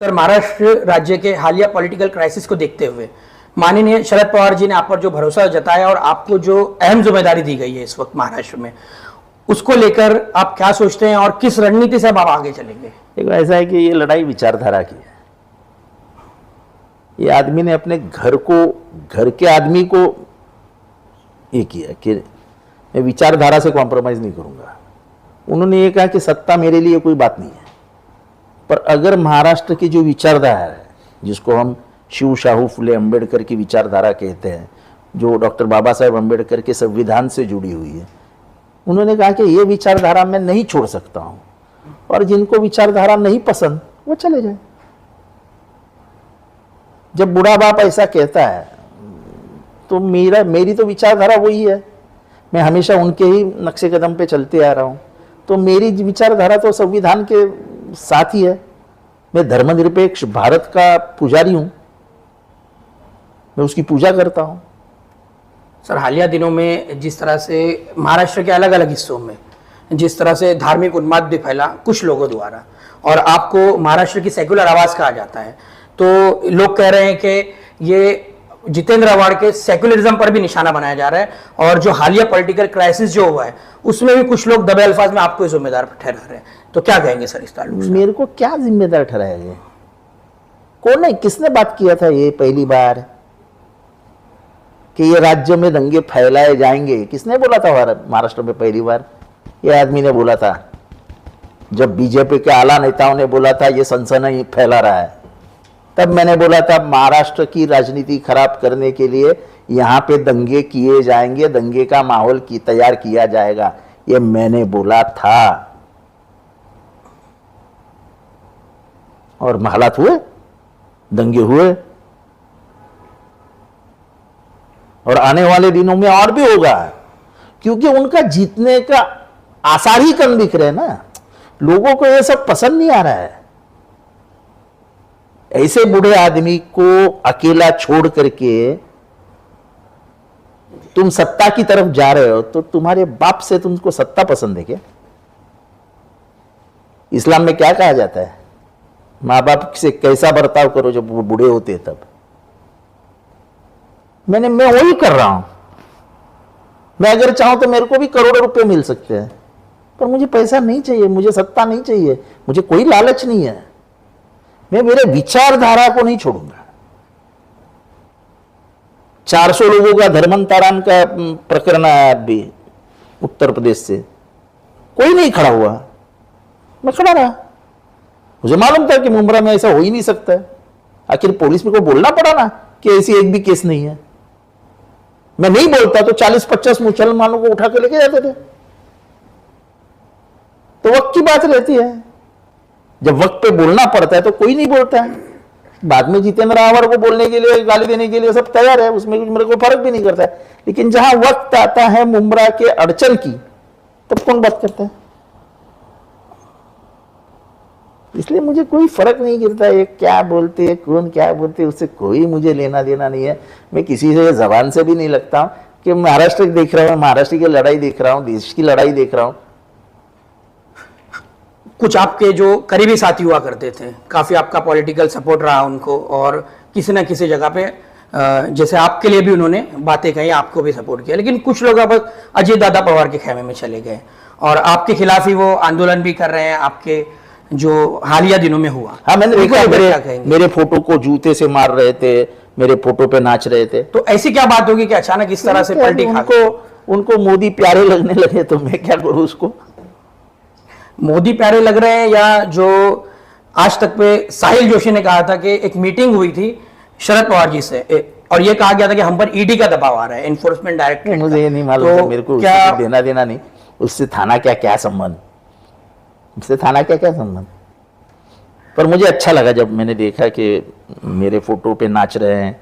Sir, Maharashtra राज्य के हालिया पॉलिटिकल क्राइसिस को देखते हुए माननीय शरद पवार जी ने आप पर जो भरोसा जताया और आपको जो अहम जिम्मेदारी दी गई है इस वक्त महाराष्ट्र में, उसको लेकर आप क्या सोचते हैं और किस रणनीति से अब आप आगे चलेंगे? देखो, ऐसा है कि ये लड़ाई विचारधारा की है। ये आदमी ने अपने घर के आदमी को ये किया कि मैं विचारधारा से कॉम्प्रोमाइज नहीं करूंगा। उन्होंने ये कहा कि सत्ता मेरे लिए कोई बात नहीं है, पर अगर महाराष्ट्र की जो विचारधारा है, जिसको हम शिव शाहू फुले अंबेडकर की विचारधारा कहते हैं, जो डॉक्टर बाबा साहेब अंबेडकर के संविधान से जुड़ी हुई है, उन्होंने कहा कि ये विचारधारा मैं नहीं छोड़ सकता हूं, और जिनको विचारधारा नहीं पसंद वो चले जाए। जब बूढ़ा बाप ऐसा कहता है तो मेरी तो विचारधारा वही है, मैं हमेशा उनके ही नक्शे कदम पे चलते आ रहा हूं, तो मेरी विचारधारा तो संविधान के साथ ही है। मैं धर्मनिरपेक्ष भारत का पुजारी हूं, मैं उसकी पूजा करता हूं। सर, हालिया दिनों में जिस तरह से महाराष्ट्र के अलग अलग हिस्सों में जिस तरह से धार्मिक उन्माद भी फैला कुछ लोगों द्वारा, और आपको महाराष्ट्र की सेक्युलर आवाज कहा जाता है, तो लोग कह रहे हैं कि ये जितेंद्र आव्हाड के सेक्युलरिज्म पर भी निशाना बनाया जा रहा है, और जो हालिया पॉलिटिकल क्राइसिस जो हुआ है उसमें भी कुछ लोग दबे अल्फाज में आपको जिम्मेदार ठहरा रहे हैं, तो क्या कहेंगे सर इस ताल्लुक से? मेरे को क्या जिम्मेदार ठहराया? कौन है, किसने बात किया था ये पहली बार कि ये राज्य में दंगे फैलाए जाएंगे? किसने बोला था महाराष्ट्र में पहली बार? ये आदमी ने बोला था। जब बीजेपी के आला नेताओं ने बोला था ये सनसनी फैला रहा है, तब मैंने बोला था महाराष्ट्र की राजनीति खराब करने के लिए यहाँ पे दंगे किए जाएंगे, दंगे का माहौल तैयार किया जाएगा, ये मैंने बोला था। और हालात हुए, दंगे हुए, और आने वाले दिनों में और भी होगा, क्योंकि उनका जीतने का आसार ही कम दिख रहे हैं ना। लोगों को ये सब पसंद नहीं आ रहा है। ऐसे बूढ़े आदमी को अकेला छोड़ करके तुम सत्ता की तरफ जा रहे हो, तो तुम्हारे बाप से तुमको सत्ता पसंद है क्या? इस्लाम में क्या कहा जाता है? माँ बाप से कैसा बर्ताव करो जब वो बूढ़े होते तब। मैं वही कर रहा हूं। मैं अगर चाहूं तो मेरे को भी करोड़ों रुपए मिल सकते हैं, पर मुझे पैसा नहीं चाहिए, मुझे सत्ता नहीं चाहिए, मुझे कोई लालच नहीं है। मैं मेरे विचारधारा को नहीं छोड़ूंगा। 400 लोगों का धर्मांतरण का प्रकरण आया अभी उत्तर प्रदेश से, कोई नहीं खड़ा हुआ, मैं खड़ा रहा। मुझे मालूम था कि मुंब्रा में ऐसा हो ही नहीं सकता है। आखिर पुलिस में को बोलना पड़ा ना कि ऐसी एक भी केस नहीं है। मैं नहीं बोलता तो 40-50 मुसलमानों को उठा के लेके जाते थे। तो वक्त की बात रहती है, जब वक्त पे बोलना पड़ता है तो कोई नहीं बोलता है। बाद में जितेंद्र आव्हाड को बोलने के लिए, गाली देने के लिए सब तैयार है, उसमें कुछ मेरे को फर्क भी नहीं करता है। लेकिन जहां वक्त आता है मुंब्रा के अड़चन की, तब कौन बात करता है? इसलिए मुझे कोई फर्क नहीं गिरता है क्या बोलते हैं, कौन क्या बोलते हैं, उससे कोई मुझे लेना देना नहीं है। मैं किसी से जबान से भी नहीं लगता हूं कि महाराष्ट्र देख रहा हूं, महाराष्ट्र की लड़ाई देख रहा हूं, देश की लड़ाई देख रहा हूं। कुछ आपके जो करीबी साथी हुआ करते थे, काफी आपका पॉलिटिकल सपोर्ट रहा उनको, और किसी ना किसी जगह पे जैसे आपके लिए भी उन्होंने बातें कही, आपको भी सपोर्ट किया, लेकिन कुछ लोग अब अजय दादा पवार के खेमे में चले गए और आपके खिलाफ ही वो आंदोलन भी कर रहे हैं, आपके जो हालिया दिनों में हुआ। हाँ, मैंने देखा मेरे फोटो को जूते से मार रहे थे, मेरे फोटो पे नाच रहे थे। तो ऐसी क्या बात होगी कि अचानक इस तरह से पलटी खा गए? उनको मोदी प्यारे लगने लगे तो मैं क्या करूं? उसको मोदी प्यारे लग रहे हैं, या जो आज तक पे साहिल जोशी ने कहा था कि एक मीटिंग हुई थी शरद पवार जी से और ये कहा गया था कि हम पर ईडी का दबाव आ रहा है, एनफोर्समेंट डायरेक्टरेट। मुझे ये नहीं मालूम, तो मेरे को क्या देना देना नहीं, उससे थाना क्या संबंध, उससे थाना क्या संबंध। पर मुझे अच्छा लगा जब मैंने देखा कि मेरे फोटो पे नाच रहे हैं,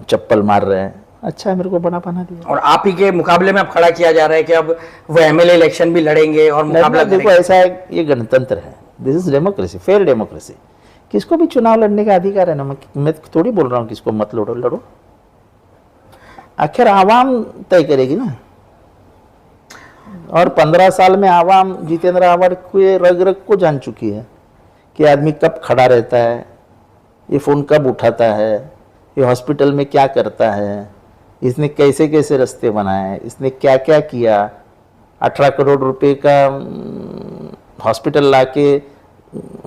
चप्पल मार रहे हैं। अच्छा है, मेरे को बड़ा पना दिया। और आप ही के मुकाबले में अब खड़ा किया जा रहा है कि अब वो एमएलए इलेक्शन भी लड़ेंगे और मुकाबला करेंगे। देखो, ऐसा है, ये गणतंत्र है, this is democracy, fair democracy. किसको भी चुनाव लड़ने का अधिकार है ना। मैं थोड़ी बोल रहा हूँ किसको मत लड़ो, आखिर आवाम तय करेगी ना। और 15 साल में आवाम जितेंद्र आव्हाड के रग रग को जान चुकी है कि आदमी कब खड़ा रहता है, ये फ़ोन कब उठाता है, ये हॉस्पिटल में क्या करता है, इसने कैसे कैसे रास्ते बनाए, इसने क्या क्या किया। 18 करोड़ रुपए का हॉस्पिटल लाके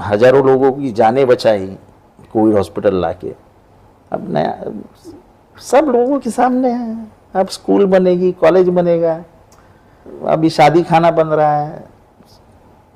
हजारों लोगों की जानें बचाई, कोविड हॉस्पिटल लाके। अब नया सब लोगों के सामने है। अब स्कूल बनेगी, कॉलेज बनेगा, अभी शादी खाना बन रहा है।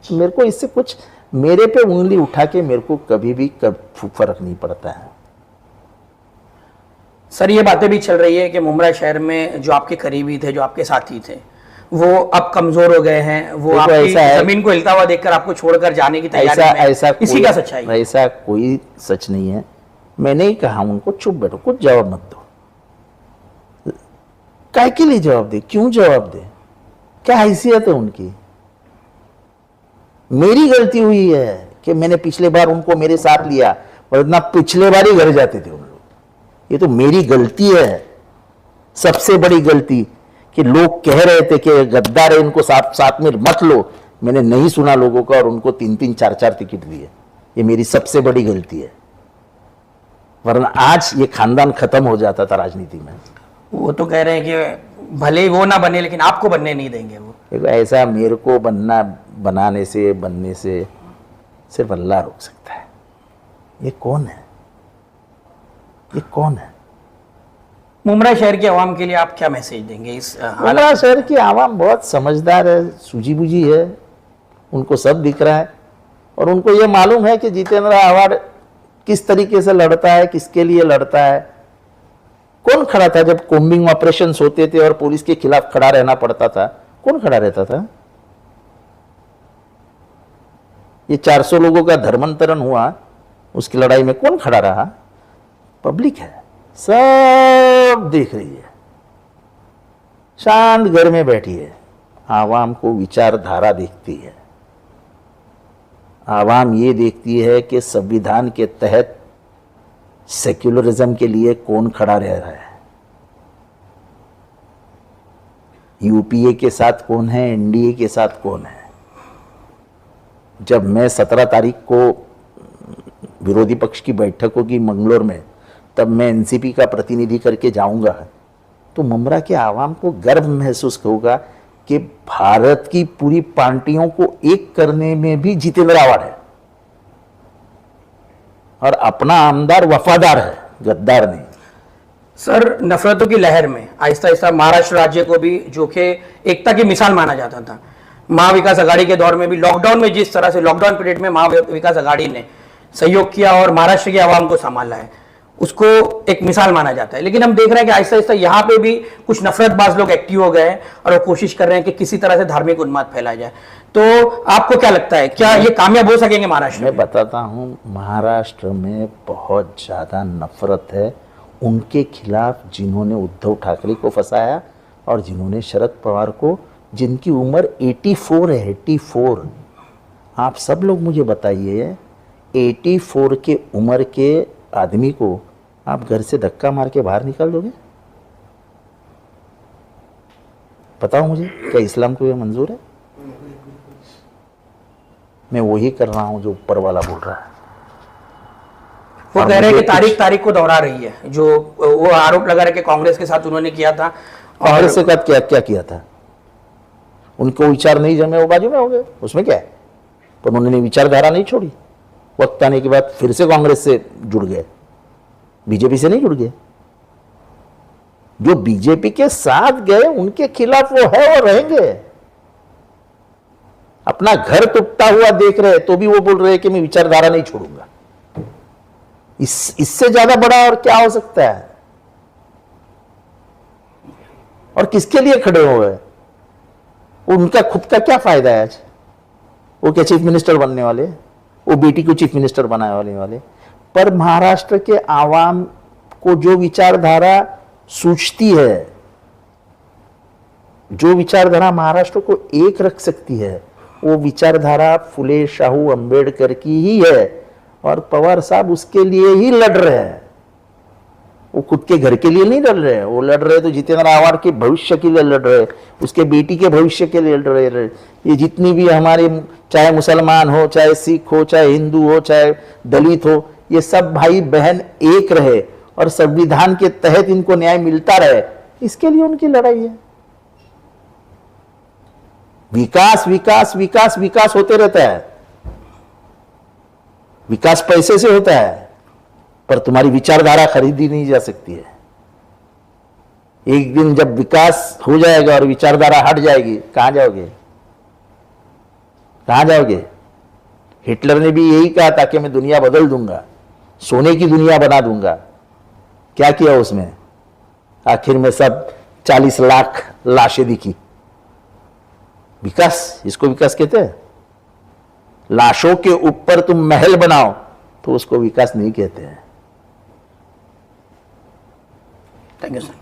मेरे को इससे कुछ, मेरे पे उंगली उठा के मेरे को कभी भी फर्क नहीं पड़ता है। सर ये बातें भी चल रही है कि मुमरा शहर में जो आपके करीबी थे, जो आपके साथी थे, वो अब कमजोर हो गए हैं, वो आपकी जमीन को हिलता हुआ देखकर आपको छोड़कर जाने की तैयारी में। ऐसा इसी का सच्चाई? ऐसा कोई सच नहीं है। मैंने ही कहा उनको चुप बैठो, कुछ जवाब मत दो। काय के लिए जवाब दे, क्यों जवाब दे, क्या हैसियत है उनकी? मेरी गलती हुई है कि मैंने पिछले बार उनको मेरे साथ लिया, वरना पिछले बार ही घर जाते थे उन लोग। ये तो मेरी गलती है, सबसे बड़ी गलती, कि लोग कह रहे थे कि गद्दार है, इनको साथ में मत लो। मैंने नहीं सुना लोगों का और उनको 3-3, 4-4 टिकट दिए। ये मेरी सबसे बड़ी गलती है, वरना आज ये खानदान खत्म हो जाता था राजनीति में। वो तो कह रहे हैं कि भले ही वो ना बने लेकिन आपको बनने नहीं देंगे वो। देखो, ऐसा मेरे को बनने से सिर्फ अल्लाह रोक सकता है। ये कौन है, ये कौन है? मुमरा शहर के आवाम के लिए आप क्या मैसेज देंगे इस मुमरा शहर की आवाम बहुत समझदार है, सूझी बूझी है, उनको सब दिख रहा है और उनको ये मालूम है कि जितेंद्र आव्हाड किस तरीके से लड़ता है, किसके लिए लड़ता है। कौन खड़ा था जब कोम्बिंग ऑपरेशंस होते थे और पुलिस के खिलाफ खड़ा रहना पड़ता था? कौन खड़ा रहता था? ये 400 लोगों का धर्मांतरण हुआ, उसकी लड़ाई में कौन खड़ा रहा? पब्लिक है, सब देख रही है, शांत घर में बैठी है। आवाम को विचारधारा देखती है। आवाम ये देखती है कि संविधान के तहत सेक्युलरिज्म के लिए कौन खड़ा रह रहा है, यूपीए के साथ कौन है, एनडीए के साथ कौन है। जब मैं 17 तारीख को विरोधी पक्ष की बैठक होगी मंगलोर में, तब मैं एनसीपी का प्रतिनिधि करके जाऊंगा, तो मुमरा के आवाम को गर्व महसूस होगा कि भारत की पूरी पार्टियों को एक करने में भी जितेंद्र आव्हाड है और अपना आमदार वफादार है, गद्दार नहीं। सर, नफरतों की लहर में आहिस्ता आहिस्ता महाराष्ट्र राज्य को भी, जो कि एकता की मिसाल माना जाता था, महाविकास आघाड़ी के दौर में भी, लॉकडाउन में जिस तरह से, लॉकडाउन पीरियड में महाविकास आघाड़ी ने सहयोग किया और महाराष्ट्र की आवाम को संभाला है, उसको एक मिसाल माना जाता है। लेकिन हम देख रहे हैं कि आहिस्ता आहिस्ता यहाँ पे भी कुछ नफरतबाज लोग एक्टिव हो गए हैं और वो कोशिश कर रहे हैं कि किसी तरह से धार्मिक उन्माद फैलाया जाए। तो आपको क्या लगता है, क्या ये कामयाब हो सकेंगे महाराष्ट्र में? मैं बताता हूँ, महाराष्ट्र में बहुत ज़्यादा नफरत है उनके खिलाफ जिन्होंने उद्धव ठाकरे को फंसाया और जिन्होंने शरद पवार को, जिनकी उम्र 84 है, 84। आप सब लोग मुझे बताइए, 84 के उम्र के आदमी को आप घर से धक्का मार के बाहर निकाल दोगे? बताओ मुझे, क्या इस्लाम को ये मंजूर है? मैं वही कर रहा हूं जो ऊपर वाला बोल रहा है। वो कह रहे हैं कि तारीख को दोहरा रही है, जो वो आरोप लगा रहे कि कांग्रेस के साथ उन्होंने किया था। कांग्रेस के साथ क्या किया था? उनको विचार नहीं जमे, वो बाजू में हो गए, उसमें क्या है? पर उन्होंने विचारधारा नहीं छोड़ी। वक्त आने के बाद फिर से कांग्रेस से जुड़ गए, बीजेपी से नहीं जुड़ गए। जो बीजेपी के साथ गए उनके खिलाफ वो है और रहेंगे। अपना घर टूटता हुआ देख रहे तो भी वो बोल रहे हैं कि मैं विचारधारा नहीं छोड़ूंगा। इससे ज्यादा बड़ा और क्या हो सकता है? और किसके लिए खड़े हुए? उनका खुद का क्या फायदा है आज? वो क्या चीफ मिनिस्टर बनने वाले? वो बेटी को चीफ मिनिस्टर बनाने वाले? पर महाराष्ट्र के आवाम को जो विचारधारा सूझती है, जो विचारधारा महाराष्ट्र को एक रख सकती है, वो विचारधारा फुले शाहू अंबेडकर की ही है और पवार साहब उसके लिए ही लड़ रहे हैं। वो खुद के घर के लिए नहीं लड़ रहे हैं, वो लड़ रहे तो जितेंद्र आव्हाड के भविष्य के लिए लड़ रहे, उसके बेटी के भविष्य के लिए लड़ रहे। ये जितनी भी हमारे, चाहे मुसलमान हो, चाहे सिख हो, चाहे हिंदू हो, चाहे दलित हो, ये सब भाई बहन एक रहे और संविधान के तहत इनको न्याय मिलता रहे, इसके लिए उनकी लड़ाई है। विकास विकास विकास विकास होते रहता है, विकास पैसे से होता है, पर तुम्हारी विचारधारा खरीदी नहीं जा सकती है। एक दिन जब विकास हो जाएगा और विचारधारा हट जाएगी, कहां जाओगे? कहां जाओगे? हिटलर ने भी यही कहा था कि मैं दुनिया बदल दूंगा, सोने की दुनिया बना दूंगा। क्या किया उसने? आखिर में सब 40 लाख लाशें दिखी। विकास, इसको विकास कहते हैं? लाशों के ऊपर तुम महल बनाओ तो उसको विकास नहीं कहते हैं। Thank you sir.